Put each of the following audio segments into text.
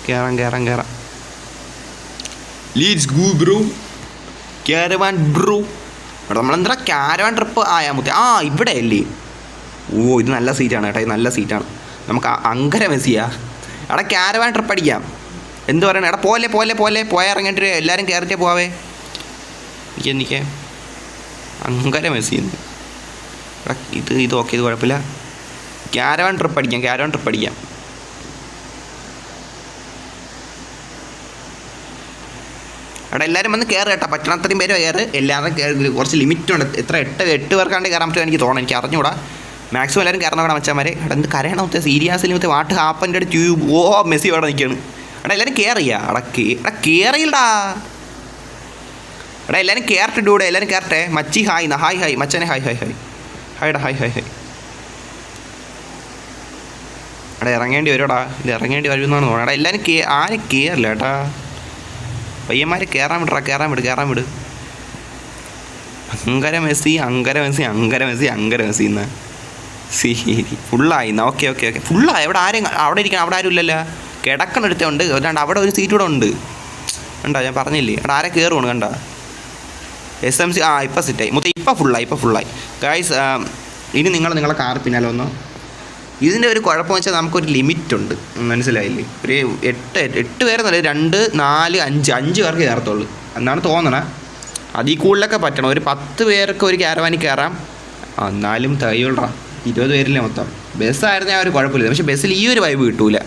കയറാം. Let's go bro. Caravan bro. എടാ നമ്മളെന്താ കാരവാൻ ട്രിപ്പ് ആയാൽ മതി. ഇവിടെ അല്ലേ? ഇത് നല്ല സീറ്റാണ് കേട്ടോ, ഇത് നല്ല സീറ്റാണ്. നമുക്ക് അങ്കര മെസ്സിയാ. എടാ കാരവാൻ ട്രിപ്പ് അടിക്കാം. എന്ത് പറയണേ? എടാ പോലെ പോയിറങ്ങിയിട്ട് എല്ലാവരും കയറിട്ടേ പോവേ. എനിക്ക് അങ്കര മെസ്സിന്ന്. എടാ ഇത് ഓക്കെ, ഇത് കുഴപ്പമില്ല. കാരവാൻ ട്രിപ്പ് അടിക്കാം. എടാ എല്ലാവരും വന്ന് കയറ് കേട്ടോ, പറ്റണത്രയും പേര് കയറ്. എല്ലാവരും കയറി. കുറച്ച് ലിമിറ്റുണ്ട്. എത്ര 8 പേർക്കാണ്ട് കയറാൻ പറ്റുമോ എനിക്ക് തോന്നുന്നു, എനിക്ക് അറിഞ്ഞൂടാ. മാക്സിമം എല്ലാവരും കയറണം കൂടെ മച്ചാന്മാരെ. എടാ എന്ത് കരയണം മൊത്തം സീരിയസ്ലി മൊത്തം വാട്ട് ഹാപ്പൻ്റെ ട്യൂബ്. മെസ്സി അവിടെ നിൽക്കുകയാണ്. എടാ എല്ലാവരും കയറിയാ? എടാ കയറിയില്ലടാ. എടാ എല്ലാവരും കയറട്ടെ ഡൂടെ, എല്ലാവരും കയറട്ടെ. മച്ചി ഹായ് മച്ചനെ ഹായ്ടാ ഹായ്. എടാ ഇറങ്ങേണ്ടി വരുമോടാ, ഇത് ഇറങ്ങേണ്ടി വരുമെന്നാണ് തോന്നുന്നത്. എടാ എല്ലാവരും ആരും കയറില്ല കേട്ടാ. പയ്യന്മാർ കയറാൻ വിട്. അങ്കര മെസ്സി ഇന്ന് ശരി ഫുള്ളായി. ഓക്കെ ഫുള്ളായി. അവിടെ ഇരിക്കണം. അവിടെ ആരും ഇല്ലല്ലോ. കിടക്കണെടുത്തുണ്ട്. അല്ലാണ്ട് അവിടെ ഒരു സീറ്റ് കൂടെ ഉണ്ട്. കണ്ടോ ഞാൻ പറഞ്ഞില്ലേ? അവിടെ ആരെ കയറുവാണ് കണ്ട. SMC ഇപ്പം സെറ്റായി മൊത്തം. ഇപ്പം ഫുള്ളായി ഗൈസ്. ഇനി നിങ്ങളെ കാർ പിന്നാലെ വന്നോ. ഇതിൻ്റെ ഒരു കുഴപ്പമെന്ന് വെച്ചാൽ നമുക്കൊരു ലിമിറ്റുണ്ട്, മനസ്സിലായില്ലേ? ഒരു 8 പേരെന്നല്ല, 2, 4, 5 പേർക്ക് കയറത്തുള്ളൂ എന്നാണ് തോന്നണേ. അതിൽ കൂടുതലൊക്കെ പറ്റണം. ഒരു 10 പേർക്ക് ഒരു ക്യാരവാനിൽ കയറാം. എന്നാലും തയ്യുള്ളൂ. 20 പേരില്ലേ മൊത്തം. ബസ്സായിരുന്നേ ഒരു കുഴപ്പമില്ല. പക്ഷേ ബസ്സിൽ ഈ ഒരു വൈബ് കിട്ടൂല,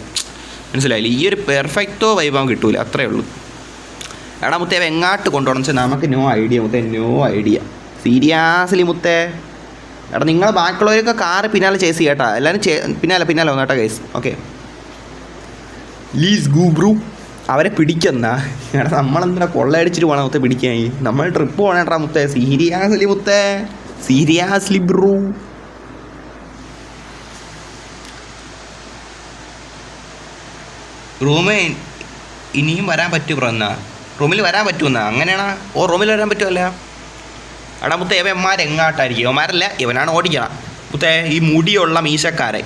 മനസ്സിലായില്ലേ? ഈ ഒരു പെർഫെക്റ്റോ വൈബാകും കിട്ടൂല, അത്രേ ഉള്ളൂ. എടാ മുത്തേ എങ്ങാട്ട് കൊണ്ടുപോകണം വെച്ചാൽ നമുക്ക് നോ ഐഡിയ സീരിയസ്ലി മുത്തേ. എടാ നിങ്ങൾ ബാക്കിയുള്ളവരൊക്കെ കാറ് പിന്നാലെ ചേസ് ചെയ്യട്ടാ. എല്ലാവരും പിന്നാലെ വന്നു കേട്ടോ guys. Okay let's go bro. അവരെ പിടിക്കുന്ന എടാ നമ്മളെന്താ കൊള്ളയടിച്ചിട്ട് പോകണം മുത്തേ പിടിക്കാൻ. നമ്മൾ ട്രിപ്പ് പോകണേട്ടാ മുത്തേ. Seriously Bru. റൂമേ ഇനിയും വരാൻ പറ്റുമോ ബ്രോ? റൂമിൽ വരാൻ പറ്റുമെന്നാ? അങ്ങനെയാണോ? റൂമിൽ വരാൻ പറ്റുമല്ല. എടാ മുത്തേ ഇവന്മാരെങ്ങാട്ടായിരിക്കും? ഇവന്മാരല്ല, ഇവനാണ് ഓടിക്കണം മുത്തേ. ഈ മുടിയുള്ള മീശക്കാരെ,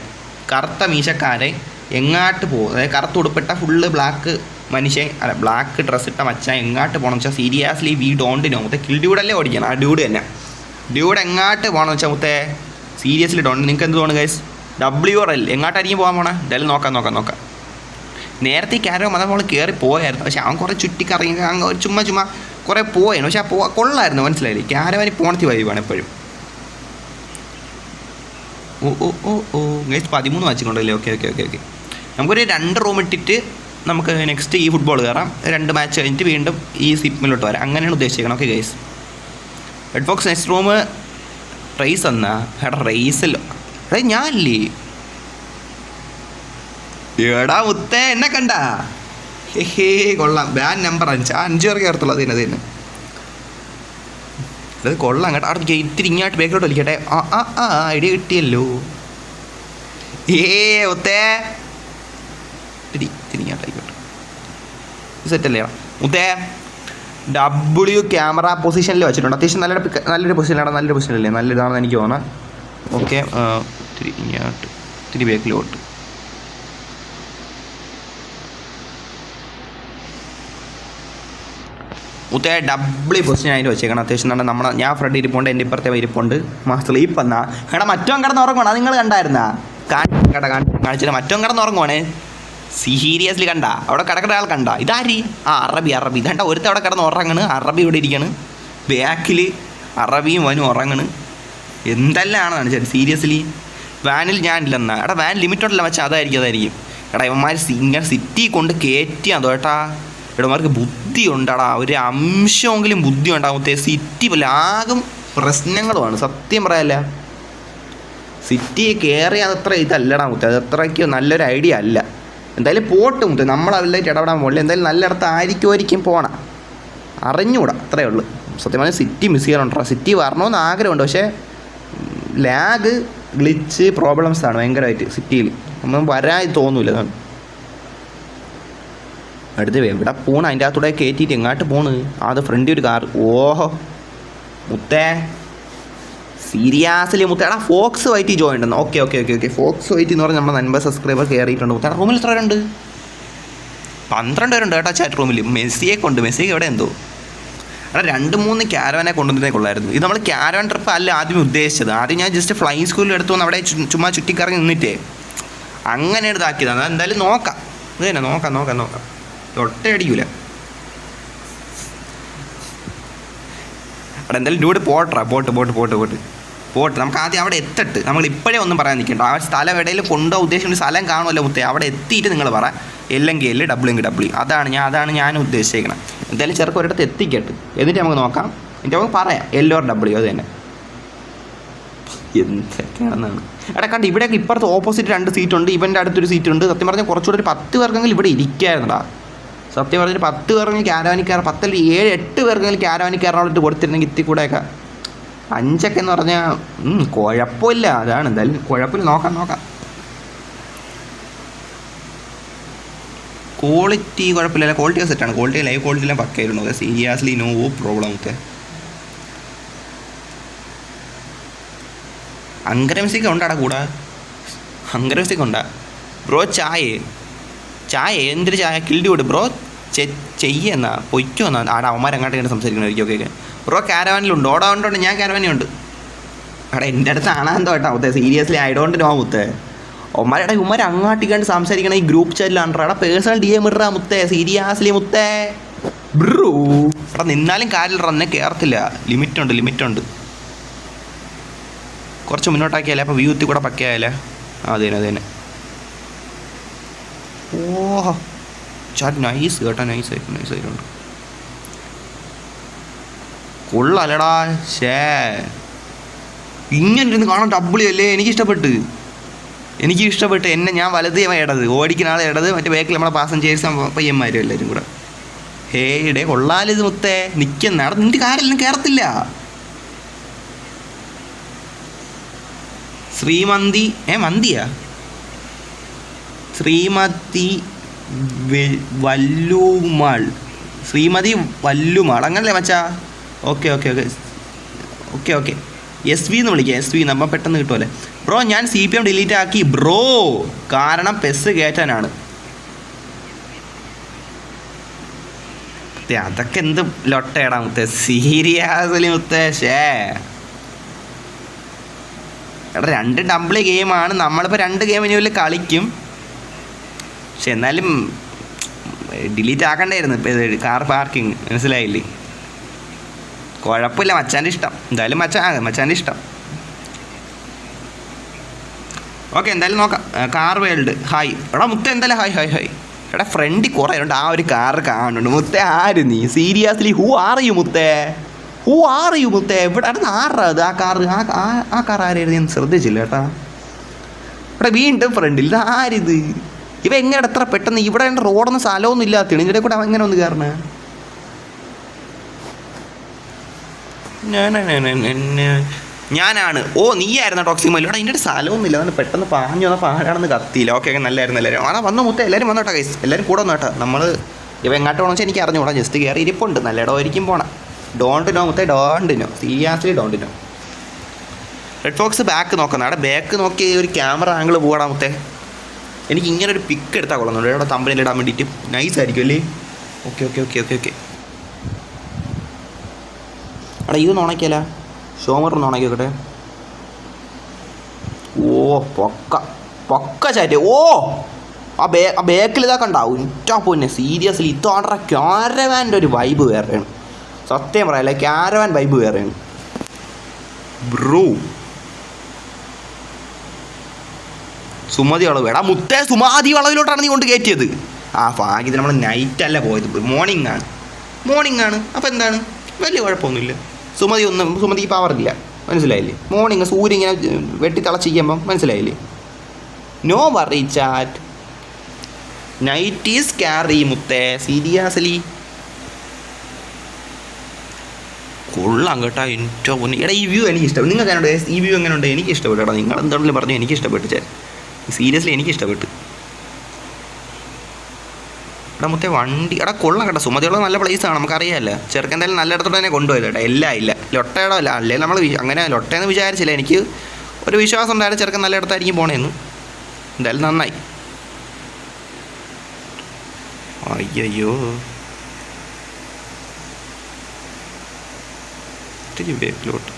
കറുത്ത മീശക്കാരെ എങ്ങാട്ട് പോകും? അതായത് കറുത്ത് ഉടുപ്പിട്ട ഫുള്ള് ബ്ലാക്ക് മനുഷ്യൻ, ബ്ലാക്ക് ഡ്രസ്സ് ഇട്ട മച്ചാൻ എങ്ങാട്ട് പോകണം വെച്ചാൽ സീരിയസ്ലി വി ഡോണ്ട് നോ മുത്തേ. കിൽ ഡ്യൂഡല്ലേ ഓടിക്കണം. ആ ഡ്യൂഡ് തന്നെ. ഡ്യൂഡ് എങ്ങാട്ട് പോകണം വെച്ചാൽ മുത്തേ സീരിയസ്ലി ഡോണ്ട്. നിങ്ങൾക്ക് എന്ത് തോന്നുന്നു ഗൈസ്? WRL എങ്ങാട്ടായിരിക്കും പോകാൻ പോണേ? എന്തായാലും നോക്കാം. നേരത്തെ ക്യാരോ മതം നമ്മൾ കയറി പോയായിരുന്നു. പക്ഷെ അവൻ കുറേ ചുറ്റിക്കറങ്ങി അങ്ങ് ചുമ്മാ കുറേ പോയായിരുന്നു. പക്ഷെ കൊള്ളായിരുന്നു, മനസ്സിലായില്ലേ? ക്യാരവാനി പോണത്തി വൈബാണ് എപ്പോഴും. ഓ ഗൈസ് 13 വാച്ചിക്കൊണ്ടല്ലേ? ഓക്കെ നമുക്കൊരു 2 റൂം ഇട്ടിട്ട് നമുക്ക് നെക്സ്റ്റ് ഈ ഫുട്ബോൾ കയറാം. 2 മാച്ച് കഴിഞ്ഞിട്ട് വീണ്ടും ഈ സിപ്പിലോട്ട് വരാം. അങ്ങനെയാണ് ഉദ്ദേശിക്കണം. Okay guys. Red fox next room race എന്നാ? എടാ റേസല്ലോ. ഞാനില്ലേ? എടാ മുത്തേ എന്നെ കണ്ട? കൊള്ളാം. ബാൻ നമ്പർ 5 പേർക്ക് കയറത്തുള്ളൂ. അതിന് അത് കൊള്ളാം കേട്ടോ. അവിടെ ഇത്തിരി ഇങ്ങോട്ട് ബാക്കിലോട്ട് വലിക്കട്ടെ. ഐഡിയ കിട്ടിയല്ലോ. മുത്തേ ഇത്തിരി ഇങ്ങോട്ടായിക്കോട്ടെ. സെറ്റല്ലേ മുത്തേ? W ക്യാമറ പൊസിഷനിൽ വെച്ചിട്ടുണ്ട്. അത്യാവശ്യം നല്ലൊരു പൊസിഷനല്ലേ? നല്ലതാണെന്ന് എനിക്ക് തോന്നാം. ഓക്കെ ഇത്തിരി ഇങ്ങോട്ട്, ഇത്തിരി ബാക്കിലോട്ട്. മുത്തേ W പൊസിഷൻ അതിന് വെച്ചേക്കണം. അത്യാവശ്യം ഞാൻ ഫ്രണ്ട് ഇരിപ്പുണ്ട്, എൻ്റെ ഇപ്പുറത്തെ ഇരിപ്പുണ്ട്. സ്ലീപ്പ് എന്നാ? എടാ മറ്റോ കിടന്ന് ഉറങ്ങണം. അത് നിങ്ങൾ കണ്ടായിരുന്നാ? കാണിച്ചില്ല. മറ്റോ കിടന്ന് ഉറങ്ങുവാണ്. സീരിയസ്ലി കണ്ട? അവിടെ കിടക്കുന്ന ആൾ കണ്ട? ഇതാരി? അറബി ഇതണ്ട. ഒരുത്ത അവിടെ കിടന്ന് ഉറങ്ങണ്. അറബി ഇവിടെ ഇരിക്കണ്. ബാക്കിൽ അറബിയും വനും ഉറങ്ങണ്. എന്തെല്ലാമാണ് കാണിച്ചത് സീരിയസ്ലി. വാനിൽ ഞാനില്ലെന്നാ? എടാ വാൻ ലിമിറ്റോട്ടല്ല വെച്ചാൽ അതായിരിക്കും. എടാ ഇവന്മാർ ഇങ്ങനെ സിറ്റി കൊണ്ട് കയറ്റിയാതോ ഏട്ടാ. ഇടമാർക്ക് ബുദ്ധി ഉണ്ടാടാ. ഒരു അംശമെങ്കിലും ബുദ്ധി ഉണ്ടാകുമ്പത്തേ സിറ്റി ആകും പ്രശ്നങ്ങളുമാണ്. സത്യം പറയല്ല, സിറ്റി കയറിയാൽ അത്ര ഇതല്ലടാ മുത്തേ. അത് അത്രയ്ക്ക് നല്ലൊരു ഐഡിയ അല്ല. എന്തായാലും പോട്ട് മുത്തേ. നമ്മളതിലേക്ക് ഇടപെടാൻ പോകില്ല. എന്തായാലും നല്ലയിടത്ത് ആയിരിക്കും പോകണം. അറിഞ്ഞൂടാ, അത്രയേ ഉള്ളൂ. സത്യം പറഞ്ഞാൽ സിറ്റി മിസ് ചെയ്യാനുണ്ടോ? സിറ്റി വരണമെന്ന് ആഗ്രഹമുണ്ട്. പക്ഷേ ലാഗ്, ഗ്ലിച്ച്, പ്രോബ്ലംസാണ് ഭയങ്കരമായിട്ട് സിറ്റിയിൽ. നമ്മൾ വരാൻ തോന്നൂല. അതാണ് അടുത്ത് എവിടെ പോണ്? അതിൻ്റെ അകത്തൂടെ കയറ്റിയിട്ട് എങ്ങോട്ട് പോണ്? അത് ഫ്രണ്ടിൽ ഒരു കാർ. ഓഹോ മുത്തേ സീരിയസ്ലി മുത്തേടാ. ഫോക്സ് വൈറ്റ് ജോയിൻ ഉണ്ടെന്ന്. ഓക്കെ ഫോക്സ് വൈറ്റ് എന്ന് പറഞ്ഞാൽ നമ്മുടെ 50 സബ്സ്ക്രൈബർ കയറിയിട്ടുണ്ട് മുത്തേടാ. റൂമിൽ എത്ര പേരുണ്ട്? 12 പേരുണ്ട് കേട്ടോ ചാറ്റ് റൂമിൽ. മെസ്സിയൊക്കെ ഉണ്ട്. മെസ്സിക്ക് എവിടെ എന്തോ. എടാ 2-3 ക്യാരവാനെ കൊണ്ടുവന്നിട്ടേ കൊള്ളായിരുന്നു. ഇത് നമ്മൾ ക്യാരവാൻ ട്രിപ്പ് അല്ല ആദ്യം ഉദ്ദേശിച്ചത്. ആദ്യം ഞാൻ ജസ്റ്റ് ഫ്ലൈയിങ് സ്കൂളിൽ എടുത്തു വന്ന് അവിടെ ചുമ്മാ ചുറ്റിക്കറങ്ങി നിന്നിട്ടേ അങ്ങനെ ഇതാക്കിയതാണ്. എന്തായാലും നോക്കാം. ഇത് തന്നെ നോക്കാം. ഒട്ടയടിക്കൂല. അവിടെ എന്തായാലും ഡൂഡ് പോട്ട് നമുക്ക് ആദ്യം അവിടെ എത്തിട്ട് നമ്മൾ ഇപ്പോഴേ ഒന്നും പറയാൻ നിൽക്കണ്ട. ആ സ്ഥലം എവിടെയും കൊണ്ടുപോകാൻ ഉദ്ദേശിക്കുന്ന സ്ഥലം കാണുമല്ലോ മുത്തേ. അവിടെ എത്തിയിട്ട് നിങ്ങൾ പറ എല്ലെങ്കിൽ എല്ല് ഡബ്ല്യു. അതാണ് ഞാൻ ഉദ്ദേശിക്കുന്നത്. എന്തായാലും ചെറുപ്പം ഒരിടത്ത് എത്തിക്കട്ടെ, എന്നിട്ട് നമുക്ക് നോക്കാം. എന്നിട്ട് നമുക്ക് പറയാം എല്ലോ ഡബ്ല്യു. അത് തന്നെ എന്തൊക്കെയാണെന്നാണ്. എടാ കണ്ട് ഇവിടെയൊക്കെ ഇപ്പുറത്ത് ഓപ്പോസിറ്റ് 2 സീറ്റുണ്ട്. ഇവൻ്റെ അടുത്തൊരു സീറ്റുണ്ട്. സത്യം പറഞ്ഞാൽ കുറച്ചുകൂടെ ഒരു 10 പേർക്കെങ്കിലും ഇവിടെ ഇരിക്കായിരുന്നടാ. സത്യം പറഞ്ഞൊരു 10 പേർക്കെങ്കിലും ക്യാരവാനിക്കാർ 10 അല്ല 7-8 പേർക്കെങ്കിലും ക്യാരവാനിക്കാരനോട്ട് കൊടുത്തിരുന്നെങ്കിൽ ഇത്തി കൂടെയൊക്കെ. 5 എന്ന് പറഞ്ഞാൽ കുഴപ്പമില്ല. അതാണ് എന്തായാലും കുഴപ്പമില്ല. നോക്കാം. ക്വാളിറ്റി കുഴപ്പമില്ല. ക്വാളിറ്റി സെറ്റാണ്. ക്വാളിറ്റി ലൈവ് ക്വാളിറ്റി എല്ലാം പക്കയായിരുന്നു. Seriously no problem. ഒക്കെ അങ്കര മ്യൂസിക് ഉണ്ടാടാ കൂടാ. അങ്കര മ്യൂസിക് ഉണ്ടാ ബ്രോ. ചായ എന്തൊരു ചായ കിൽഡി കൂടെ ബ്രോ. ചെയ്യുന്ന പൊയ്ക്കോന്നാ ആടാ അവന്മാർ അങ്ങോട്ട് സംസാരിക്കണമായിരിക്കും. Okay bro ക്യാരവാനിലുണ്ട്. ഉണ്ട്. ഞാൻ ക്യാരവാനിയുണ്ട്. എടാ എൻ്റെ അടുത്ത് ആണെന്തോ കേട്ടോ മുത്തേ. സീരിയസ്ലി ഐ ഡോണ്ട് നോ മുത്തേ. ഉമ്മമാർ അങ്ങാട്ടിക്കാണ്ട് സംസാരിക്കണ ഈ ഗ്രൂപ്പ് ചാറ്റിലാണ്. എടാ പേഴ്സണൽ DM ഇടാ മുത്തേ. സീരിയസ്ലി മുത്തേ ബ്രൂ. എടാ നിന്നാലും കാര്യമില്ല. എന്നെ കയറത്തില്ല. ലിമിറ്റുണ്ട്. കുറച്ച് മുന്നോട്ടാക്കിയാലേ അപ്പോൾ വ്യൂ കൂടെ പക്കയായാലേ. അത് തന്നെ. ഓഹോ ചാറ്റ് നൈസ് കേട്ടോ. നൈസായിട്ടുണ്ട്. കൊള്ളാലടാ. ഇങ്ങനെ കാണാൻ ഡബ്ല്യു അല്ലേ. എനിക്കിഷ്ടപ്പെട്ട് എന്നെ ഞാൻ വലത് ഇടത് ഓടിക്കുന്ന ആളെ ഇടത്. മറ്റേ ബാക്കിൽ നമ്മളെ പാസഞ്ചേഴ്സ് പയ്യന്മാരും എല്ലാവരും കൂടെ. ഹേയുടെ കൊള്ളാലിത് മുത്തേ. നിൽക്കുന്ന അവിടെ നിൻ്റെ കാരെല്ലാം കയറത്തില്ല. മന്തിയാ ശ്രീമതി വല്ലുമാൾ അങ്ങനല്ലേ മച്ചാ. ഓക്കെ SV എന്ന് വിളിക്കാം. SV നമ്മൾ പെട്ടെന്ന് കിട്ടുമല്ലേ ബ്രോ. ഞാൻ CPM ഡിലീറ്റ് ആക്കി ബ്രോ. കാരണം പെസ് കയറ്റാനാണ്. അതൊക്കെ എന്ത് ലൊട്ടയിടാ മുത്തേ. സീരിയസ്ലി മുത്തേ. എടാ 2 ഡബിൾ ഗെയിമാണ്. നമ്മളിപ്പോൾ 2 ഗെയിം ഇനി കളിക്കും. പക്ഷെ എന്നാലും ഡിലീറ്റ് ആക്കണ്ടായിരുന്നു. ഇപ്പോൾ കാർ പാർക്കിങ് മനസ്സിലായില്ലേ. കുഴപ്പമില്ല. മച്ചാൻ്റെ ഇഷ്ടം. എന്തായാലും മച്ചാൻ്റെ ഇഷ്ടം. ഓക്കെ എന്തായാലും നോക്കാം. Car world hi. എടാ മുത്തേ എന്തായാലും ഹായ്. എടാ ഫ്രണ്ടിൽ കുറേ ഉണ്ട്. ആ ഒരു കാർ കാണുന്നുണ്ട് മുത്തേ. ആര് നീ സീരിയസ്ലി? ഹൂ ആർ യു മുത്തേ? ഇവിടെ അടുത്ത് ആറാത് ആ കാർ. ആ കാർ ആരായിരുന്നു? ഞാൻ ശ്രദ്ധിച്ചില്ല കേട്ടാ. ഇവിടെ വീണ്ടും ഫ്രണ്ടിൽ ഇത് ആരിത്? ഇവ എങ്ങനെ എത്ര പെട്ടെന്ന് ഇവിടെ റോഡൊന്നും സ്ഥലമൊന്നും ഇല്ലാത്തതാണ്. ഇതിൻ്റെ കൂടെ എങ്ങനെ ഒന്ന് കയറണേ? ഞാനാണ്. നീയായിരുന്നു ടോക്സിക് മല്ലു. ഇവിടെ അതിൻ്റെ സ്ഥലമൊന്നും ഇല്ല. അതുകൊണ്ട് പെട്ടെന്ന് പാഞ്ഞു വന്നാൽ പാടാണെന്ന് കത്തിയില്ല. ഓക്കെ നല്ലായിരുന്നു എല്ലാവരും. വന്നു മുത്തേ എല്ലാവരും വന്നോട്ടെ ഗൈസ്. എല്ലാവരും കൂടെ വന്നോട്ടെ. നമ്മൾ ഇവ എങ്ങോട്ട് പോകണമെന്ന് വെച്ചാൽ എനിക്ക് അറിഞ്ഞുകൂടാ. ജസ്റ്റ് കയറി ഇരിപ്പുണ്ട്. നല്ല ഇടമായിരിക്കും പോണം. ഡോണ്ട് നോ മുത്തേ. Seriously don't know. Red fox back നോക്കണം. അവിടെ ബാക്ക് നോക്കി ഒരു ക്യാമറ ആംഗിൾ പോകണം മുത്തേ. എനിക്ക് ഇങ്ങനെ ഒരു പിക്ക് എടുത്താൽ കൊള്ളുന്നുണ്ട്. ഇവിടെ തമ്പനിൽ ഇടാൻ വേണ്ടിയിട്ട് നൈസ് ആയിരിക്കും അല്ലേ. ഓക്കെ എടാ ഇത് നോണക്കിയല്ല. ഷോമർ നോണക്കിയോട്ടെ. പൊക്ക ചാറ്റ്. ആ ബാക്കിൽ ഇതൊക്കെ ഉണ്ടാവും. ഇറ്റാ പൊന്നെ സീരിയസ്ലി ഇതാണ്ട്ര ക്യാരവാൻ്റെ ഒരു വൈബ് വേറെയാണ്. സത്യം പറയല്ലേ ക്യാരവാൻ വൈബ് വേറെയാണ് ബ്രോ. സുമതി വളവ്. എടാ മുത്തേ സുമാതി വളവിലോട്ടാണ് നീ കൊണ്ട് കയറ്റിയത്. ഭാഗ്യത്തിൽ നമ്മൾ നൈറ്റല്ല പോയത്. മോർണിംഗ് ആണ്. അപ്പോൾ എന്താണ് വലിയ കുഴപ്പമൊന്നുമില്ല. സുമതിക്ക് പവറില്ല. മനസ്സിലായില്ലേ? മോർണിംഗ് സൂര്യൻ ഇങ്ങനെ വെട്ടിത്തിളച്ചിരിക്കുമ്പം മനസ്സിലായില്ലേ? No worry chat. Night is carry മുത്തേ. സീരിയസ്ലി കൊള്ളാം കേട്ടോ. എൻ്റെ പൊന്നെ. എടാ ഈ വ്യൂ എനിക്ക് ഇഷ്ടപ്പെട്ടു. നിങ്ങൾക്ക് എങ്ങനെയുണ്ട് ഈ വ്യൂ? എങ്ങനെയുണ്ട്? എനിക്ക് ഇഷ്ടപ്പെട്ടു. എടാ നിങ്ങൾ എന്താണെങ്കിലും പറഞ്ഞു. എനിക്ക് ഇഷ്ടപ്പെട്ടു ചാറ്റ്. സീരിയസ്ലി എനിക്ക് ഇഷ്ടപ്പെട്ടു. എടാ മുത്തേ വണ്ടി. എടാ കൊള്ളാം കേട്ടോ. സുമതിയുള്ള നല്ല പ്ലേസാണ്. നമുക്കറിയാമല്ലോ. ചെറുക്കൻ എന്തായാലും നല്ല ഇടത്തോട്ട് തന്നെ കൊണ്ടുപോയത് കേട്ടോ. എല്ലാം ഇല്ല ലൊട്ടയുടെ അല്ല. അല്ലെങ്കിൽ നമ്മൾ അങ്ങനെ ലൊട്ടയെന്ന് വിചാരിച്ചില്ല. എനിക്ക് ഒരു വിശ്വാസം ഉണ്ടായിരുന്നു ചെറുക്കൻ നല്ല ഇടത്തായിരിക്കും പോണേന്ന്. എന്തായാലും നന്നായി. അയ്യോ ഇത്തിരി ബാക്കിലോട്ട്.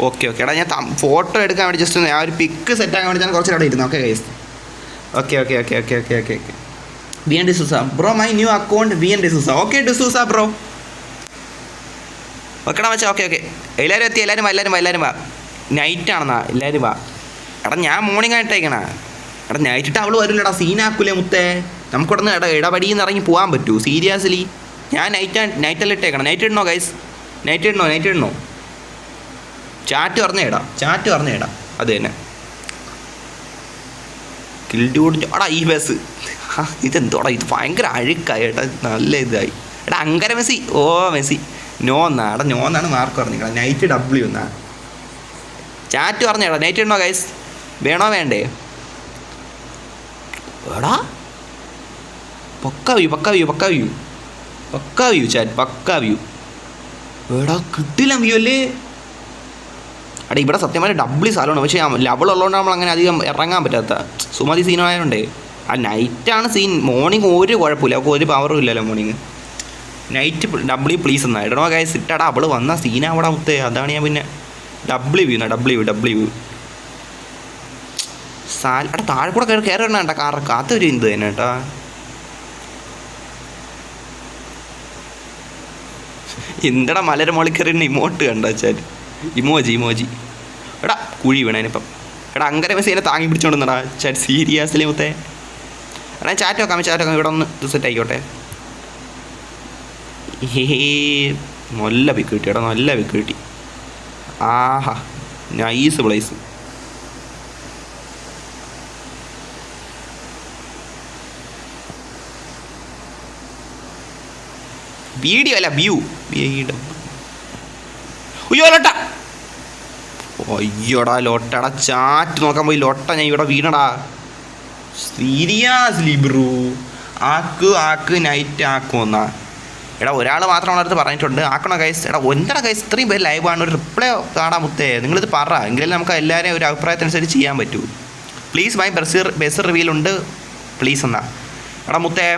ഓക്കെ ഓക്കെ എടാ, ഞാൻ ഫോട്ടോ എടുക്കാൻ വേണ്ടി ജസ്റ്റ് ഞാൻ ഒരു പിക്ക് സെറ്റ് ആക്കാൻ വേണ്ടി ഞാൻ കുറച്ച് ഇവിടെ ഇരുന്നു. Okay guys, okay okay okay okay okay okay okay V N D'Souza bro, my new account V N D'Souza. Okay D'Souza bro, ഓക്കെടാ മച്ചാ. ഓക്കെ ഓക്കെ എല്ലാവരും എത്തി, എല്ലാവരും വാ, എല്ലാവരും വാ, എല്ലാവരും വാ. നൈറ്റ് ആണെന്നാ, എല്ലാവരും വാ. എടാ ഞാൻ മോർണിംഗ് ആയിട്ടേക്കണേ. എടാ നൈറ്റിട്ട് അവൾ വരില്ലടാ, സീനാക്കൂലേ മുത്തേ. നമുക്കിവിടെ നിന്ന് ഇടപടിയിൽ നിന്ന് ഇറങ്ങി പോകാൻ പറ്റൂ സീരിയസ്ലി. ഞാൻ നൈറ്റെല്ലാം ഇട്ടേക്കണം. നൈറ്റ് ഇടണോ ഗൈസ്? നൈറ്റ് ഇടണോ? ചാറ്റ് പറഞ്ഞേടാ, അത് തന്നെ. കിൽഡ്യൂഡ് എടാ ഈ ബസ് ഇതെന്തോടാ, ഇത് ഭയങ്കര അഴുക്കായി ഏട്ടാ, നല്ല ഇതായി. എടാ അങ്കര മെസ്സി, ഓ മെസ്സി നോ എന്നാ. എടാ നോ എന്നാണ് മാർക്ക് പറഞ്ഞിരിക്കണം. നൈറ്റ് W എന്നാ ചാറ്റ് പറഞ്ഞേടാ. നൈറ്റ് ഇടണോ ഗൈസ്? വേണോ വേണ്ടേ? എടാ പക്കാ വ്യൂ ചാറ്റ്, പക്കാ വ്യൂ. എടാ കിട്ടില്ല വ്യൂ അല്ലേ? എടാ ഇവിടെ സത്യമായ W സ്ഥലമാണ്, പക്ഷേ ലെവൽ ഉള്ളതുകൊണ്ട് നമ്മൾ അങ്ങനെ അധികം ഇറങ്ങാൻ പറ്റാത്ത സുമതി സീനായതുകൊണ്ടേ. ആ നൈറ്റാണ് സീൻ. മോർണിംഗ് ഒരു കുഴപ്പമില്ല, അവൾക്ക് ഒരു പവറും ഇല്ലല്ലോ മോർണിംഗ്. നൈറ്റ് W പ്ലീസ് എന്നാ ഇടണോ ഗൈസ്? ഇട്ടാടാ അവൾ വന്ന സീനാവടാ മുത്തേ. അതാണ് ഞാൻ പിന്നെ W എടാ താഴെ കൂടെ കയറി വരണ കാറ് കാത്ത് വരും എന്ത് തന്നെ കേട്ടാ. എന്തടാ മലര മോളിൽ കയറി ഇമോട്ട് കണ്ട ചാറ്റ്, ഇമോജി എടാ കുഴി വീണതിനിപ്പം. എടാ അങ്കര മെസ്സിനെ താങ്ങി പിടിച്ചോണ്ടെന്നടാ ചാറ്റ്, സീരിയസ്ലി മുത്തേ. എടാ ചാറ്റ് വെക്കാം ഇവിടെ ഒന്ന് സെറ്റ് ആയിക്കോട്ടെ. നല്ല പിക്ക് കിട്ടി എടാ, നല്ല പിക്ക് കിട്ടി. ആഹാ നൈസ് പ്ലേസ്. വീഡിയോ അല്ല വ്യൂ. അയ്യോ ലോട്ട, അയ്യോടാ ലോട്ടടാ. ചാറ്റ് നോക്കാൻ പോയി ലോട്ട, ഞാൻ ഇവിടെ വീണടാ. സീരിയസ്ലി ബ്രൂ, ആക്ക് നൈറ്റ് ആക്കുമെന്നാ. എടാ ഒരാൾ മാത്രം നമ്മളടുത്ത് പറഞ്ഞിട്ടുണ്ട് ആക്കണോ ഗൈസ്. എടാ ഒന്നടാ ഗൈസ്, ഇത്രയും പേര് ലൈവാണ്, ഒരു റിപ്ലൈ കാണാൻ മുത്തേ. നിങ്ങളിത് പറ, എങ്കിലും നമുക്ക് എല്ലാവരെയും ഒരു അഭിപ്രായത്തിനനുസരിച്ച് ചെയ്യാൻ പറ്റൂ. പ്ലീസ് മൈ ബസ് റിവ്യൂലുണ്ട് പ്ലീസ് എന്നാ. എടാ മുത്തേ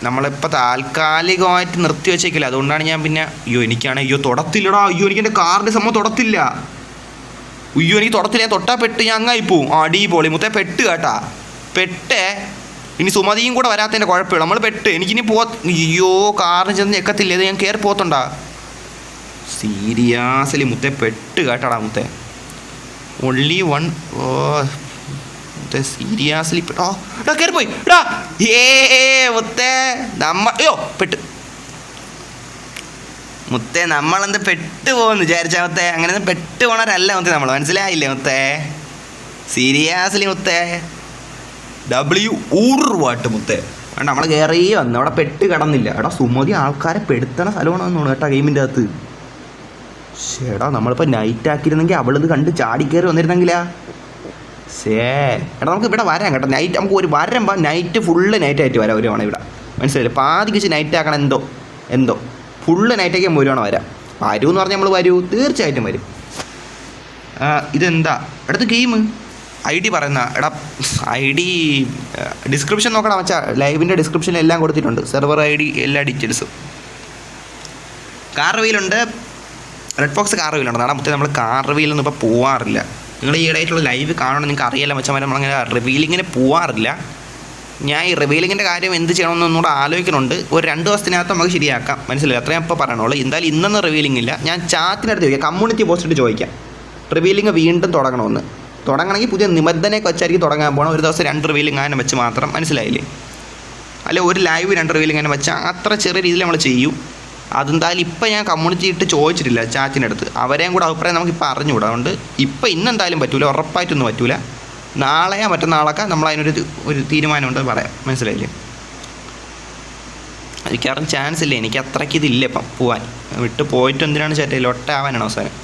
നമ്മളിപ്പോൾ താൽക്കാലികമായിട്ട് നിർത്തി വെച്ചേക്കില്ല, അതുകൊണ്ടാണ് ഞാൻ പിന്നെ എനിക്കാണെങ്കിൽ തൊടത്തില്ലടാ. എനിക്ക് കാറിൻ്റെ സംഭവം തൊടത്തില്ല. എനിക്ക് തൊടത്തില്ല. ഞാൻ തൊട്ടാൽ പെട്ട് ഞാൻ അങ്ങായി പോവും. അടിപൊളി മുത്തേ, പെട്ട് കേട്ടാ, പെട്ടേ. ഇനി സുമതിയും കൂടെ വരാത്തതിൻ്റെ കുഴപ്പമില്ല, നമ്മൾ പെട്ട്. എനിക്കിനി കാറിന് ചെന്ന് ഞെക്കത്തില്ല, ഇത് ഞാൻ കയറി പോത്തുണ്ടാ. സീരിയസ്ലി മുത്തേ പെട്ട് കേട്ടാടാ മുത്തേ. ഓൺലി വൺ സീരിയസ്ലി എടാ കയറി പോയി എടാ. മുത്തേ പെട്ട് മുത്തേ, നമ്മളെന്ത് പെട്ട് പോകുന്നു വിചാരിച്ചാ മുത്തേ? അങ്ങനെ പെട്ട് പോണവരല്ല മുത്തേ നമ്മൾ, മനസ്സിലായില്ലേ മുത്തേ? സീരിയസ്ലി മുത്തേ ഊറുവാട്ട് മുത്തേ. വേണ്ട നമ്മൾ കയറി വന്നു, അവിടെ പെട്ട് കിടന്നില്ല. എടാ സുമതി ആൾക്കാരെ പെടുത്തണ സ്ഥലമാണെന്ന് തോന്നുന്നു കേട്ടോ ഗെയിമിൻ്റെ അകത്ത്. ചേടാ നമ്മളിപ്പോൾ നൈറ്റ് ആക്കിയിരുന്നെങ്കിൽ അവളിത് കണ്ട് ചാടി കയറി വന്നിരുന്നെങ്കിലാ. എടാ നമുക്ക് ഇവിടെ വരാം കേട്ടോ. നൈറ്റ് നമുക്ക് ഒരു വരുമ്പോൾ നൈറ്റ് ഫുള്ള് നൈറ്റായിട്ട് വരാം വരുവാണ് ഇവിടെ, മനസ്സിലായില്ലേ? പാതിക്ക് വെച്ച് നൈറ്റ് ആക്കണം. എന്തോ ഫുള്ള് നൈറ്റൊക്കെ വരുവാണ് വരാം. വരുമെന്ന് പറഞ്ഞാൽ നമ്മൾ വരൂ, തീർച്ചയായിട്ടും വരും. ഇതെന്താ അടുത്ത ഗെയിം ID പറയുന്ന? എടാ ID ഡിസ്ക്രിപ്ഷൻ നോക്കണം വെച്ചാൽ, ലൈവിൻ്റെ ഡിസ്ക്രിപ്ഷനിൽ എല്ലാം കൊടുത്തിട്ടുണ്ട്, സെർവർ ID എല്ലാ ഡീറ്റെയിൽസും. കാർ റിവീലുണ്ട്, റെഡ് ബോക്സ് കാർ റിവീലുണ്ട്. നാളെ മുത്തേ നമ്മൾ കാർ റിവീലൊന്നും ഇപ്പോൾ പോവാറില്ല. നിങ്ങൾ ഈ ഇടയായിട്ടുള്ള ലൈവ് കാണണം, നിങ്ങൾക്ക് അറിയാലോ വെച്ചാൽ നമ്മളങ്ങനെ റിവീലിങ്ങിന് പോവാറില്ല. ഞാൻ ഈ റിവീലിങ്ങിൻ്റെ കാര്യം എന്ത് ചെയ്യണമെന്ന് ഒന്നുകൂടെ ആലോചിക്കുന്നുണ്ട്. ഒരു 2 ദിവസത്തിനകത്ത് നമുക്ക് ശരിയാക്കാം, മനസ്സിലായി? അത്രയും ഇപ്പോൾ പറയണുള്ളൂ. എന്തായാലും ഇന്നൊന്നും റിവീലിംഗ് ഇല്ല. ഞാൻ ചാറ്റിനടുത്ത് ചോദിക്കാം, കമ്മ്യൂണിറ്റി പോസ്റ്റിട്ട് ചോദിക്കാം റിവീലിംഗ് വീണ്ടും തുടങ്ങണമെങ്കിൽ പുതിയ നിബന്ധനയൊക്കെ വെച്ചായിരിക്കും തുടങ്ങാൻ പോകണം. ഒരു ദിവസം 2 റിവീലിംഗ് അങ്ങനെ വെച്ച് മാത്രം, മനസ്സിലായില്ലേ? അല്ലെ ഒരു ലൈവ് 2 റിവീലിംഗ് അങ്ങനെ വെച്ചാൽ അത്ര ചെറിയ രീതിയിൽ നമ്മൾ ചെയ്യും. അതെന്തായാലും ഇപ്പം ഞാൻ കമ്മ്യൂണിറ്റി ഇട്ട് ചോദിച്ചിട്ടില്ല ചാറ്റിനടുത്ത്, അവരെയും കൂടെ അഭിപ്രായം നമുക്കിപ്പോൾ അറിഞ്ഞുകൂടാ. അതുകൊണ്ട് ഇപ്പം ഇന്നെന്തായാലും പറ്റൂല, ഉറപ്പായിട്ടൊന്നും പറ്റൂല. നാളെയോ മറ്റന്നാളൊക്കെ നമ്മൾ ഒരു തീരുമാനമുണ്ട് പറയാം, മനസ്സിലായില്ലേ? എനിക്കറിയാൻ ചാൻസ് ഇല്ല, എനിക്ക് അത്രയ്ക്ക് ഇതില്ല ഇപ്പം പോകാൻ. വിട്ട് പോയിട്ട് എന്തിനാണ് ചേട്ടാ ലൊട്ട ആവാനാണ് അവസാനം.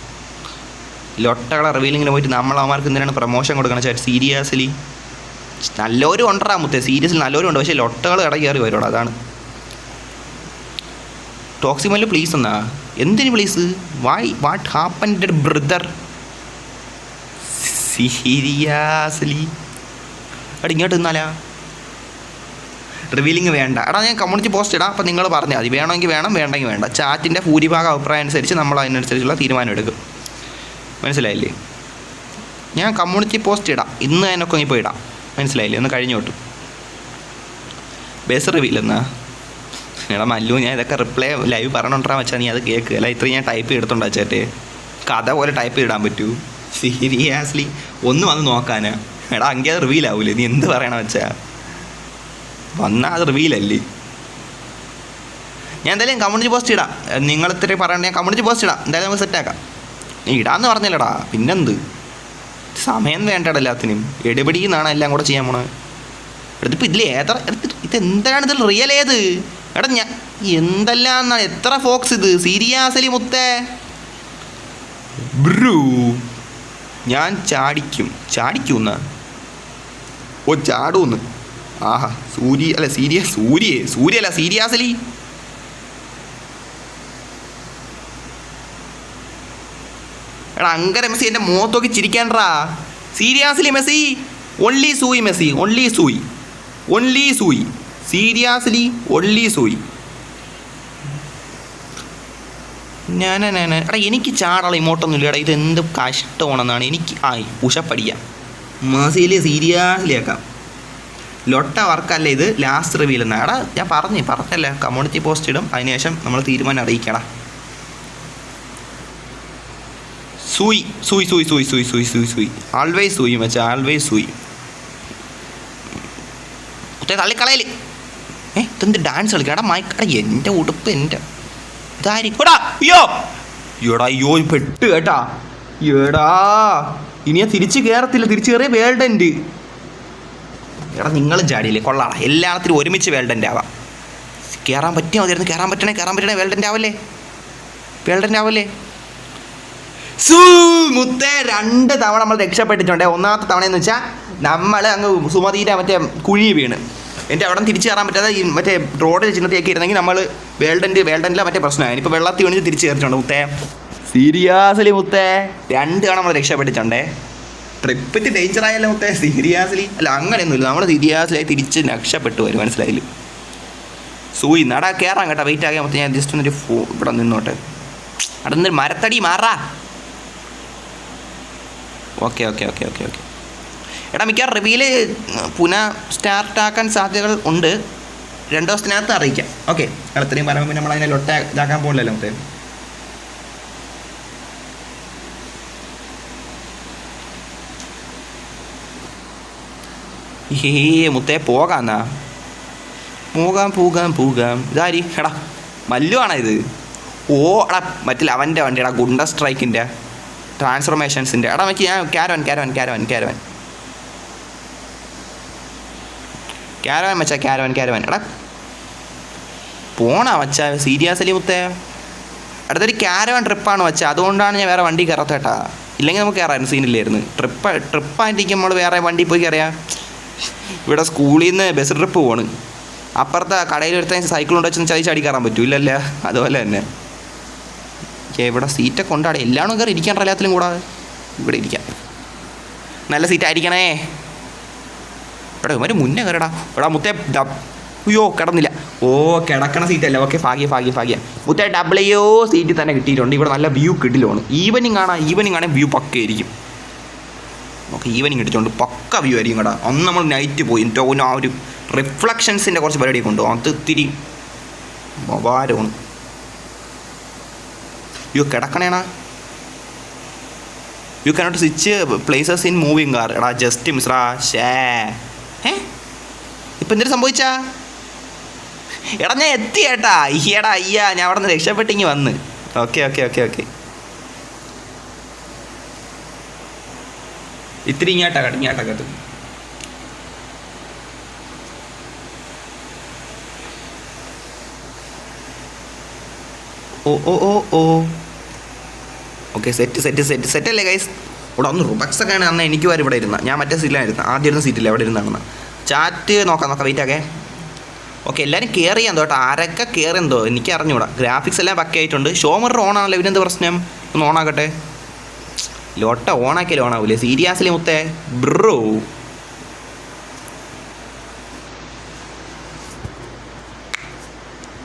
ലൊട്ടകളെ റിവീലിങ്ങിന് പോയിട്ട് നമ്മളവന്മാർക്ക് എന്തിനാണ് പ്രൊമോഷൻ കൊടുക്കണം ചേട്ടാ? സീരിയസ്ലി നല്ലവരും ഉണ്ടാ മുത്തേ, സീരിയസ്ലി നല്ലവരും ഉണ്ട്. പക്ഷേ ലൊട്ടകൾ ഇട കയറി വരും, അതാണ്. ടോക്സിമല് പ്ലീസ് എന്നാ എന്തിന് please? What happened brother? Seriously എടാ ഇങ്ങോട്ട് നിന്നാലാ? റിവീലിംഗ് വേണ്ട. എടാ ഞാൻ കമ്മ്യൂണിറ്റി പോസ്റ്റ് ഇടാം. അപ്പോൾ നിങ്ങൾ പറഞ്ഞാൽ മതി. വേണമെങ്കിൽ വേണം, വേണ്ടെങ്കിൽ വേണ്ട. ചാറ്റിൻ്റെ ഭൂരിഭാഗം അഭിപ്രായം അനുസരിച്ച് നമ്മൾ അതിനനുസരിച്ചുള്ള തീരുമാനം എടുക്കും. മനസ്സിലായില്ലേ? ഞാൻ കമ്മ്യൂണിറ്റി പോസ്റ്റ് ഇടാം. ഇന്ന് അതിനൊക്കെ ഇപ്പോൾ ഇടാം. മനസ്സിലായില്ലേ? ഒന്ന് കഴിഞ്ഞോട്ടു. ബേസ് റിവീൽ എന്നാ? എടാ മല്ലു, ഞാൻ ഇതൊക്കെ റിപ്ലൈ ലൈവ് പറഞ്ഞോണ്ടാ വെച്ചാൽ നീ അത് കേൾക്കുക. അല്ല ഇത്രയും ഞാൻ ടൈപ്പ് ചെയ്തിട്ടുണ്ടോ ചേട്ടേ? കഥ പോലെ ടൈപ്പ് ചെയ്തിടാൻ പറ്റൂ? സീരിയസ്ലി ഒന്ന് വന്ന് നോക്കാനാ? എടാ അങ്ങനെ അത് റിവീലാവൂലേ? നീ എന്ത് പറയണ വെച്ചാ? വന്നാൽ അത് റിവീലല്ലേ? ഞാൻ എന്തായാലും കമ്മ്യൂണിറ്റി പോസ്റ്റ് ഇടാം. നിങ്ങൾ ഇത്ര പറയണ്ട, ഞാൻ കമ്മ്യൂണിറ്റി പോസ്റ്റ് ഇടാം. എന്തായാലും നമുക്ക് സെറ്റാക്കാം. നീ ഇടാന്ന് പറഞ്ഞില്ലടാ, പിന്നെന്ത്? സമയം വേണ്ടടാ എല്ലാത്തിനും. എടുപിടിന്നാണ് എല്ലാം കൂടെ ചെയ്യാൻ പോണത്. ഇതിപ്പോൾ ഇതിൽ ഇതെന്താണ്? ഇതിൽ റിയൽ ഏത്? എടാ ഞാൻ എന്തെല്ലാം എന്നാണ്? എത്ര ഫോക്സ് ഇത്? സീരിയസ്ലി മുത്തേ ബ്രൂ, ഞാൻ ചാടിക്കൂന്ന്. ഓ ചാടൂന്ന്. ആഹാ സൂര്യല്ല സീരിയസ്ലി. എടാ അങ്കര മെസ്സി എൻ്റെ മുഖത്തൊക്കെ ചിരിക്കാൻറാ. Seriously Messi, only Siu Messi, only Siu. Seriously only Siu. എടാ എനിക്ക് ചാടാനുള്ള ഇമോട്ടൊന്നും ഇല്ലടാ. ഇത് എന്ത് കഷ്ടമാണെന്നാണ് എനിക്ക്. ഉഷപ്പടിക്കാം മെസ്സിയിൽ സീരിയസ്ലി ആക്കാം. ലൊട്ട വർക്കല്ല ഇത്. ലാസ്റ്റ് റിവീൽ എന്നാ? എടാ ഞാൻ പറഞ്ഞല്ലേ കമ്മ്യൂണിറ്റി പോസ്റ്റ് ഇടും. അതിനുശേഷം നമ്മൾ തീരുമാനം അറിയിക്കടാ. സൂയി ആൾവേസ് സൂയി മച്ചാ, ആൾവേസ് സൂയി. തള്ളിക്കളയല്. ഇതെന്ത് ഡാൻസ് കളിക്കടാ? മയക്കട എൻ്റെ ഉടുപ്പ് എൻ്റെ ഇതായിരിക്കൂടാ. അയ്യോ പെട്ട് കേട്ടാ. എടാ ഇനി ഞാൻ തിരിച്ച് കയറത്തില്ല. തിരിച്ച് കയറിയ വേൾഡൻ്റ്. എടാ നിങ്ങളും ചാടിയില്ലേ? കൊള്ളാടാ. എല്ലാത്തിനും ഒരുമിച്ച് വേൾഡൻ്റ് ആവാം. കയറാൻ പറ്റിയാൽ മതിയായിരുന്നു. കയറാൻ പറ്റണേ വേൾഡൻ്റ് ആവല്ലേ? മുത്തേ 2 തവണ നമ്മൾ രക്ഷപ്പെട്ടിട്ടുണ്ട്. ഒന്നാമത്തെ തവണയെന്ന് വെച്ചാൽ നമ്മൾ അങ്ങ് സുമതിയുടെ മറ്റേ കുഴി വീണ് എൻ്റെ അവിടെ തിരിച്ച് കയറാൻ പറ്റാതെ ഈ മറ്റേ റോഡിൽ ചിഹ്നത്തേക്ക് ഇരുന്നെങ്കിൽ നമ്മൾ വേൾഡൻ്റിലെ മറ്റേ പ്രശ്നമായി. ഇപ്പോൾ വെള്ളത്തിൽ വീണിച്ച് തിരിച്ച് കയറിയിട്ടുണ്ട് മുത്തേ. സീരിയസ്ലി മുത്തേ 2 തവണ നമ്മൾ രക്ഷപ്പെട്ടിട്ടുണ്ടേ. ട്രിപ്പിറ്റ് ഡേഞ്ചർ ആയല്ലോ മുത്തേ. സീരിയസ്ലി അല്ല അങ്ങനെയൊന്നുമില്ല. നമ്മൾ സീരിയസ്ലി തിരിച്ച് രക്ഷപ്പെട്ടു വരും. മനസ്സിലായില്ല? സൂയി നടാ കയറാൻ കേട്ടോ. വെയിറ്റ് ആകിയാൽ മൊത്തം ഞാൻ ജസ്റ്റ് ഒന്നൊരു ഇവിടെ നിന്നോട്ടെ. അവിടെ നിന്ന് മരത്തടി മാറാ. ഓക്കെ. എടാ മിക്ക റിവീല് പുനഃ സ്റ്റാർട്ടാക്കാൻ സാധ്യതകൾ ഉണ്ട്. 2 ദിവസത്തിനകത്ത് അറിയിക്കാം. ഓക്കെ. അത്രയും പറയുമ്പോൾ നമ്മൾ അതിനെ ലൊട്ട ഇതാക്കാൻ പോകില്ലല്ലോ മുത്തേ. മുത്തേ പോകാന്നാ? പോകാം. ഇതാരി എടാ മല്ലു ആണോ ഇത്? ഓ എടാ മറ്റില്ല അവൻ്റെ വണ്ടിയെടാ. ഗുണ്ട സ്ട്രൈക്കിൻ്റെ ട്രാൻസ്ഫോർമേഷൻസിൻ്റെ. എടാ മറ്റേ ഞാൻ ക്യാരവൻ മച്ചാ. ക്യാരവൻ എടാ പോണാ മച്ചാ. സീരിയസ്ലി മുത്തേ അടുത്തൊരു ക്യാരവൻ ട്രിപ്പാണ് മച്ചാ. അതുകൊണ്ടാണ് ഞാൻ വേറെ വണ്ടി കയറാത്തേട്ടാ. ഇല്ലെങ്കിൽ നമുക്ക് കയറായിരുന്നു. സീനില്ലായിരുന്നു. ട്രിപ്പായിട്ടിരിക്കും നമ്മൾ വേറെ വണ്ടി പോയി കയറിയാൽ. ഇവിടെ സ്കൂളിൽ നിന്ന് ബസ് ട്രിപ്പ് പോണ്. അപ്പുറത്തെ കടയിൽ എടുത്ത സൈക്കിൾ കൊണ്ട് വെച്ചൊന്ന് ചാടി കയറാൻ പറ്റൂല്ലല്ലേ? അതുപോലെ തന്നെ ഇവിടെ സീറ്റൊക്കെ കൊണ്ടാടെ എല്ലാവരും കയറി ഇരിക്കാണ്ട. എല്ലാത്തിലും കൂടാതെ ഇവിടെ ഇരിക്കാം. നല്ല സീറ്റായിരിക്കണേ. എടാ ഇവര് മുന്നേ കയറടാ. എടാ മുത്തേ അയ്യോ കിടന്നില്ല. ഓ കിടക്കണ സീറ്റല്ല. ഓക്കെ ഭാഗ്യം. മുത്തേ ഡബ്ല്യൂ സീറ്റിൽ തന്നെ കിട്ടിയിട്ടുണ്ട്. ഇവിടെ നല്ല വ്യൂ കിട്ടില്ലാണ്. ഈവനിങ് ആണ് വ്യൂ പക്കയായിരിക്കും. ഓക്കെ ഈവനിങ് കിട്ടിയിട്ടുണ്ട്. പക്ക വ്യൂ ആയിരിക്കും കേട്ടോ. അന്ന് നമ്മൾ നൈറ്റ് പോയി ടോന് ആ ഒരു റിഫ്ലക്ഷൻസിൻ്റെ കുറച്ച് പരിപാടിയൊക്കെ ഉണ്ട്. അത് ഇത്തിരി മൊബാരമാണ്. കിടക്കണേണാ. You cannot switch places in moving car. എടാ ജസ്റ്റ് മിസ്റാ. ഇപ്പം എന്തൊരു സംഭവിച്ചാ? എടാ ഞാൻ എത്തി ഏട്ടാ. അയ്യാ ഞാൻ അവിടെ നിന്ന് രക്ഷപ്പെട്ടിങ്ങി വന്ന്. ഓക്കെ ഇത്തിരി ഇങ്ങോട്ടകത്ത്. ഓ ഓക്കെ സെറ്റ് അല്ലേ ഗൈസ്? ഇവിടെ ഒന്ന് റുബക്സൊക്കെ ആണ്. അന്ന് എനിക്ക് വരെ ഇവിടെ ഇരുന്ന. ഞാൻ മറ്റേ സീറ്റിലായിരുന്നു. ആദ്യം ഇരുന്ന സീറ്റില്ല അവിടെ ഇരുന്നാണെന്ന്. ചാറ്റ് നോക്കാം വെയിറ്റ് ആക്കേ. ഓക്കെ എല്ലാവരും കെയർ ചെയ്യാൻ കേട്ടോ. ആരൊക്കെ കെയർ എന്തോ എനിക്ക് അറിഞ്ഞൂടാ. ഗ്രാഫിക്സ് എല്ലാം പക്കയായിട്ടുണ്ട്. ഷോമർ ഓണാണല്ലോ, ഇവനെന്ത് പ്രശ്നം? ഒന്ന് ഓണാക്കട്ടെ. ലോട്ട ഓണാക്കിയാലും ഓണാവൂലേ? സീരിയസ്ലി മുത്തേ ബ്രോ.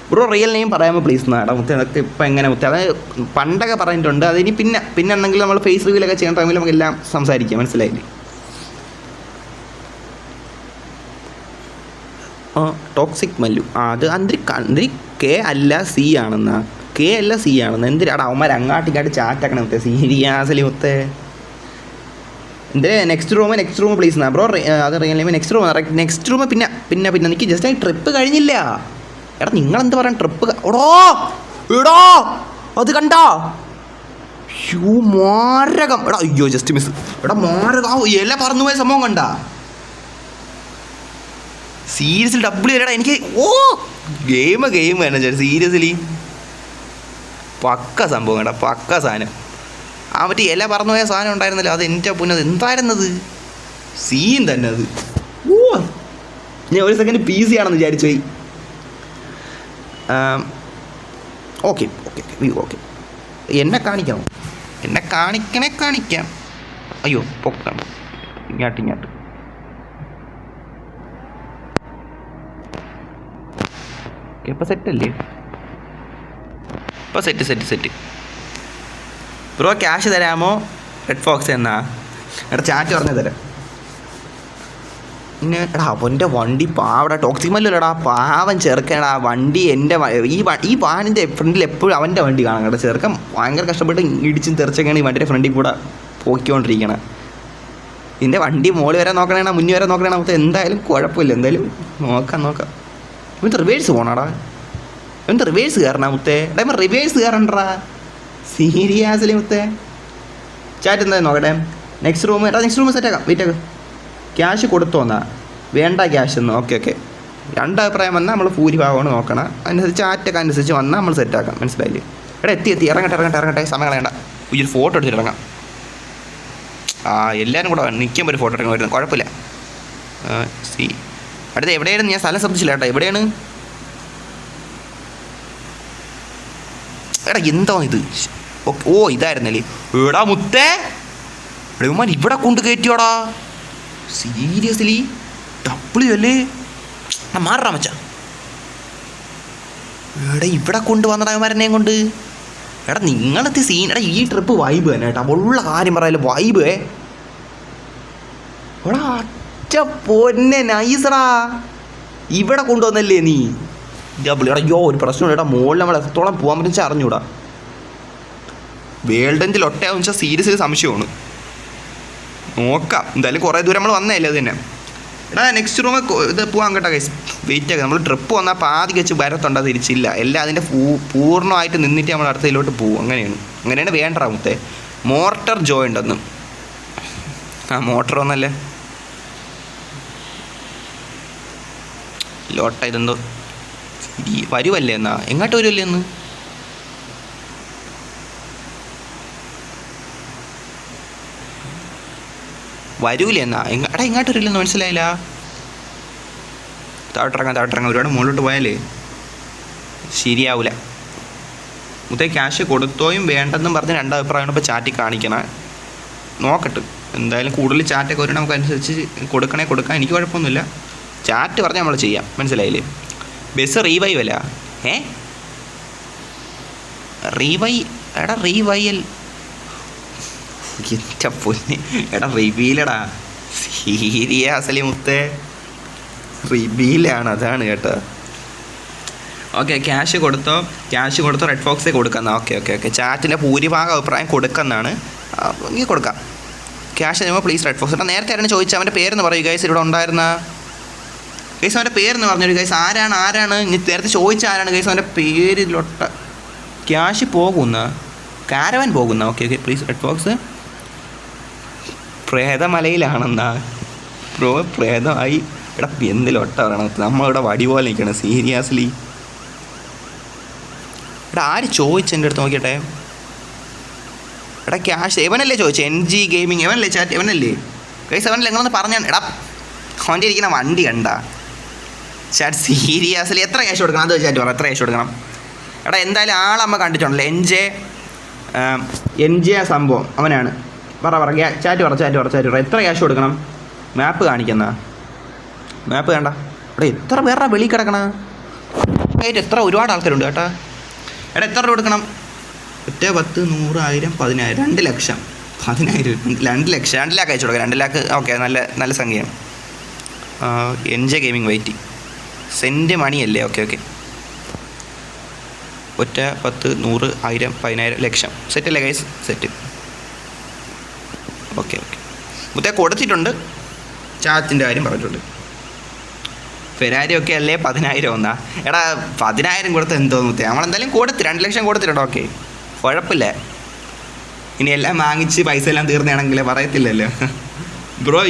ബ്രോ റിയൽ നെയിം പറയാമോ പ്ലീസ് എന്നാടാ മുത്തേ. അതൊക്കെ ഇപ്പം എങ്ങനെ മുത്തേ? അത് പണ്ടൊക്കെ പറഞ്ഞിട്ടുണ്ട്. അതിനി പിന്നെ എന്തെങ്കിലും നമ്മൾ ഫേസ് റിവ്യൂലൊക്കെ ചെയ്യുന്ന ടൈമിൽ നമുക്കെല്ലാം സംസാരിക്കാം, മനസ്സിലായില്ലേ? ടോക്സിക് മല്ലു അത് അന്തിരി കെ അല്ല സി ആണെന്നാ. കെ അല്ല സി ആണെന്ന്. എന്തിനാടാ അവന്മാർ അങ്ങാട്ടിങ്ങാട്ട് ചാറ്റാക്കണം മുത്തേ? സീരിയസ്ലി മുത്തേ. എന്തേ നെക്സ്റ്റ് റൂം പ്ലീസ് എന്നാ ബ്രോ. അത് റിയൽ നെയിം നെക്സ്റ്റ് റൂം. പിന്നെ എനിക്ക് ജസ്റ്റ് ആയി ട്രിപ്പ് കഴിഞ്ഞില്ല. എടാ നിങ്ങളെന്ത് പറയാൻ ട്രിപ്പ്? എടോ അത് കണ്ടോ? മാരകം. എടാ അയ്യോ ജസ്റ്റ് മിസ്. എടാ മാരകം. എല്ലാം പറന്നു പോയ സംഭവം കണ്ടാ? സീരിയസ്ലി ഡബ്ല്യൂ അല്ലടാ എനിക്ക്. ഗെയിം തന്നെ ചേട്ടാ. സീരിയസ്ലി പക്ക സംഭവം കേട്ടോ, പക്ക സാധനം. ആ മറ്റേ ഇല പറന്നു പോയ സാധനം ഉണ്ടായിരുന്നല്ലോ, അത് എൻ്റെ പുന്നത് എന്തായിരുന്നത്? സീൻ തന്നെ അത്. ഞാൻ ഒരു സെക്കൻഡ് PC ആണെന്ന് വിചാരിച്ചു പോയി. ഓക്കെ എന്നെ കാണിക്കണം. എന്നെ കാണിക്കാം. അയ്യോ പൊക്കാം. ഇങ്ങോട്ട് ഇപ്പം സെറ്റല്ലേ? ഇപ്പോൾ സെറ്റ് ബ്രോ. ക്യാഷ് തരാമോ റെഡ് ഫോക്സ് എന്നാ? എടാ ചാറ്റ് പറഞ്ഞ് തരാം. പിന്നെ എടാ അവൻ്റെ വണ്ടി പാവടാ. ടോക്സിക് മല്ലല്ലോടാ, പാവൻ ചെറുക്കടാ. വണ്ടി എൻ്റെ ഈ വാനിൻ്റെ ഫ്രണ്ടിൽ എപ്പോഴും അവൻ്റെ വണ്ടി കാണാം കേട്ടോ. ചെറുക്കൻ ഭയങ്കര കഷ്ടപ്പെട്ട് ഇടിച്ചും തെറിച്ചൊക്കെയാണ് ഈ വണ്ടിയുടെ ഫ്രണ്ടിൽ കൂടെ പോയിക്കൊണ്ടിരിക്കണം. ഇതിൻ്റെ വണ്ടി മോള് വരെ നോക്കണേണ, മുന്നിൽ വരെ നോക്കണേണ. മൊത്തം എന്തായാലും കുഴപ്പമില്ല, എന്തായാലും നോക്കാം. ഇവൻ്റെ റിവേഴ്സ് പോകണടാ. ഇവൻ്റെ റിവേഴ്സ് കയറണ മുത്തേ. എടാ ഇവൻ റിവേഴ്സ് കയറണ്ടാ. സീരിയസ്ലി മുത്തേ. ചാറ്റ് എന്തായാലും നോക്കട്ടെ. നെക്സ്റ്റ് റൂം സെറ്റാക്കാം. വെയിറ്റ് ക്യാഷ് കൊടുത്തോന്നാ? വേണ്ട ക്യാഷ് എന്ന്. ഓക്കെ രണ്ടഭിപ്രായം വന്നാൽ നമ്മൾ ഭൂരിഭാഗമാണ് നോക്കണം. അതിനനുസരിച്ച് ചാറ്റൊക്കെ അനുസരിച്ച് വന്നാൽ നമ്മൾ സെറ്റാക്കാം, മനസ്സിലായില്ലേ? എടാ എത്തി ഇറങ്ങട്ടെ. സമയം കളയണ്ട. ഒരു ഫോട്ടോ എടുത്തിട്ട് ഇറങ്ങാം. എല്ലാവരും കൂടെ നിൽക്കുമ്പോൾ ഒരു ഫോട്ടോ എടുക്കാൻ വരുന്നത് കുഴപ്പമില്ല. അടുത്ത എവിടെയാണ്? ഞാൻ സ്ഥലം ശ്രദ്ധിച്ചില്ല കേട്ടോ. എവിടെയാണ്? എടാ എന്തോ ഇത്? ഇതായിരുന്നല്ലേ? എടാ മുത്തേ, എടാ ഇവിടെ കൊണ്ട് കയറ്റിയോടാ. സീരിയസ്ലി ഡബ്ല്യൂ അല്ലേ? മാറാ മച്ചാ. എടാ ഇവിടെ കൊണ്ടുവന്നടാ മരനെയും കൊണ്ട്. എടാ നിങ്ങളത്തെ സീൻ. എടാ ഈ ട്രിപ്പ് വൈബ് തന്നെ കേട്ടോ. ഉള്ള കാര്യം പറയാലും വൈബ്. എടാ അറ്റ പൊന്നെ നൈസടാ. ഇവിടെ കൊണ്ടുവന്നല്ലേ നീ ഡബ്ല്യൂ? എടാ യോ ഒരു പ്രശ്നമില്ല. എടാ മുകളിൽ നമ്മൾ എത്രത്തോളം പോകാൻ പറ്റുന്ന വെച്ചാൽ അറിഞ്ഞൂടാ. വേൾഡ് എൻഡിൽ ഒട്ടയാന്ന് വെച്ചാൽ സീരിയസ്ലി സംശയമാണ്. നോക്കാം. എന്തായാലും കുറേ ദൂരം നമ്മൾ വന്നതല്ലേ അത് തന്നെ. എടാ നെക്സ്റ്റ് റൂം ഇത് പോകാൻ കേട്ടോ ഗൈസ്. വെയിറ്റ് ആക്കുക. നമ്മൾ ട്രിപ്പ് വന്നാൽ പാതി വെച്ച് വരത്തുണ്ടോ? തിരിച്ചില്ല. എല്ലാം അതിൻ്റെ പൂർണ്ണമായിട്ട് നിന്നിട്ട് നമ്മൾ അടുത്തതിലോട്ട് പോകും. അങ്ങനെയാണ് വേണ്ട മുത്തേ. മോർട്ടർ ജോയ് ഉണ്ടെന്ന്. മോട്ടർ ഒന്നല്ലേ ലോട്ട. ഇതെന്തോ വരുമല്ലേ എന്നാ? എങ്ങോട്ട് വരുമല്ലേ എന്ന്? വരൂലേ എന്നാ? എടാ ഇങ്ങോട്ട് വരില്ലെന്ന് മനസ്സിലായില്ല. താഴോട്ടിറങ്ങാം. ഒരുപാട് മുകളിലോട്ട് പോയാലേ ശരിയാവൂല മുത്തേ. ക്യാഷ് കൊടുത്തോയും വേണ്ടെന്നും പറഞ്ഞ് രണ്ടഭിപ്രായമാണ് ഇപ്പോൾ ചാറ്റിൽ കാണിക്കണം. നോക്കട്ടെ. എന്തായാലും കൂടുതൽ ചാറ്റൊക്കെ വരും നമുക്കനുസരിച്ച് കൊടുക്കാം. എനിക്ക് കുഴപ്പമൊന്നുമില്ല. ചാറ്റ് പറഞ്ഞാൽ നമ്മൾ ചെയ്യാം, മനസ്സിലായില്ലേ? ബസ് റീവൈവ് അല്ല. റീവൈൽ എൻ്റെ പൊന്നെ. എടാ റിവീലടാ. സീരിയസ്ലി മുത്തേ റിവീലാണ്. അതാണ് കേട്ടോ. ഓക്കെ ക്യാഷ് കൊടുത്തോ റെഡ് ഫോക്സേ കൊടുക്കുന്ന. ഓക്കെ ചാറ്റിൻ്റെ ഭൂരിഭാഗം അഭിപ്രായം കൊടുക്കുന്നതാണ്. ഇങ്ങനെ കൊടുക്കാം. ക്യാഷ് തരുമ്പോൾ പ്ലീസ് റെഡ് ഫോക്സ്. നേരത്തെ ആരാണ് ചോദിച്ചാൽ അവൻ്റെ പേരെന്ന് പറയൂ ഗൈസ്. ഇവിടെ ഉണ്ടായിരുന്ന ഗൈസ് അവൻ്റെ പേരെന്ന് പറഞ്ഞൊരു ഗൈസ്. ആരാണ് ഇനി നേരത്തെ ചോദിച്ച ആരാണ് ഗൈസ്? അവൻ്റെ പേരിലൊട്ട ക്യാഷ് പോകുന്ന കാരവൻ പോകുന്ന. Okay please red fox. പ്രേതമലയിലാണെന്നാ ബ്രോ? പ്രേതമായി. എടാ എന്തിലൊട്ട പറയണം. നമ്മളിവിടെ വടി പോലെ നിൽക്കണം സീരിയസ്ലി. എടാ ആര് ചോദിച്ചെൻ്റെ അടുത്ത് നോക്കിയട്ടെ. എടാ ക്യാഷ് എവനല്ലേ ചോദിച്ചത്? NG ഗെയിമിങ് എവനല്ലേ ചാറ്റ്? എവനല്ലേ ഗൈസ്? എവനല്ലേ? നിങ്ങളൊന്ന് പറഞ്ഞാൽ. എടാ അവൻ്റെ ഇരിക്കുന്ന വണ്ടി കണ്ട ചാറ്റ് സീരിയസ്ലി എത്ര ക്യാഷ് കൊടുക്കണം അത് ചാറ്റ് പറ, എത്ര ക്യാഷ് കൊടുക്കണം? എടാ എന്തായാലും ആളമ്മ കണ്ടിട്ടുണ്ടല്ലോ, എൻ ജെ സംഭവം അവനാണ്. പറ ചാറ്റ് പറ എത്ര ക്യാഷ് കൊടുക്കണം? മാപ്പ് കാണിക്കുന്ന മാപ്പ് വേണ്ട. എടാ എത്ര പേരുടെ വെളി കിടക്കണ എത്ര ഒരുപാട് ആൾക്കാരുണ്ട് കേട്ടാ. എടാ എത്ര രൂപ കൊടുക്കണം? 8, 10, 100, 1000, 10,000, 2 ലക്ഷം. 10,000 2 ലക്ഷം 2 ലാക്ക് അയച്ചു കൊടുക്കാം. 2 ലാക്ക് ഓക്കെ, നല്ല സംഖ്യയാണ്. N J gaming wait sent മണിയല്ലേ? ഓക്കെ 1, 10, 100, 1000, 10,000 ലക്ഷം. സെറ്റല്ലേ ഗൈസ്? സെറ്റ്. ഓക്കെ മുത്തേ കൊടുത്തിട്ടുണ്ട്. ചാറ്റിൻ്റെ കാര്യം പറഞ്ഞിട്ടുണ്ട്. ഫെരാരി ഒക്കെ അല്ലേ 10,000 ഒന്നാ? എടാ 10,000 കൊടുത്ത് എന്തോന്ന് മുത്തേ, നമ്മളെന്തായാലും കൊടുത്ത് 2 ലക്ഷം കൊടുത്തിട്ടുണ്ട്. ഓക്കെ കുഴപ്പമില്ല. ഇനി എല്ലാം വാങ്ങിച്ച് പൈസ എല്ലാം തീർന്നാണെങ്കിൽ പറയത്തില്ലല്ലോ. ബ്രോ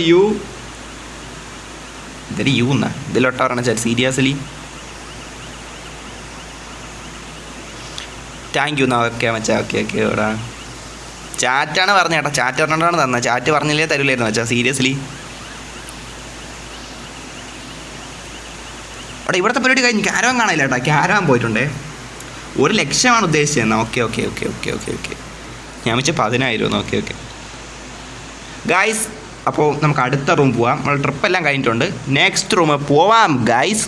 ഇതൊരു എന്നാ ഇതിലൊട്ടാ പറയണ ചാറ്റ് സീരിയസ്ലി. താങ്ക് യു എന്നാ. ഓക്കെ മച്ചാ ഓക്കെ എടാ ചാറ്റാണ് പറഞ്ഞ ചേട്ടാ, ചാറ്റ് പറഞ്ഞിട്ടാണ് തന്നത്. ചാറ്റ് പറഞ്ഞില്ലേ തരില്ലായിരുന്നു മച്ചാ സീരിയസ്ലി. അവിടെ ഇവിടുത്തെ പരിപാടി കഴിഞ്ഞ് ക്യാരവാൻ കാണില്ല കേട്ടോ. ക്യാരവാൻ പോയിട്ടുണ്ടേ. 1 ലക്ഷമാണ് ഉദ്ദേശിച്ചത്. ഓക്കെ ഞാൻ വെച്ചാൽ 10,000. ഓക്കെ ഗായ്സ്, അപ്പോൾ നമുക്ക് അടുത്ത റൂം പോവാം. നമ്മൾ ട്രിപ്പെല്ലാം കഴിഞ്ഞിട്ടുണ്ട്. നെക്സ്റ്റ് റൂം പോവാം ഗായ്സ്.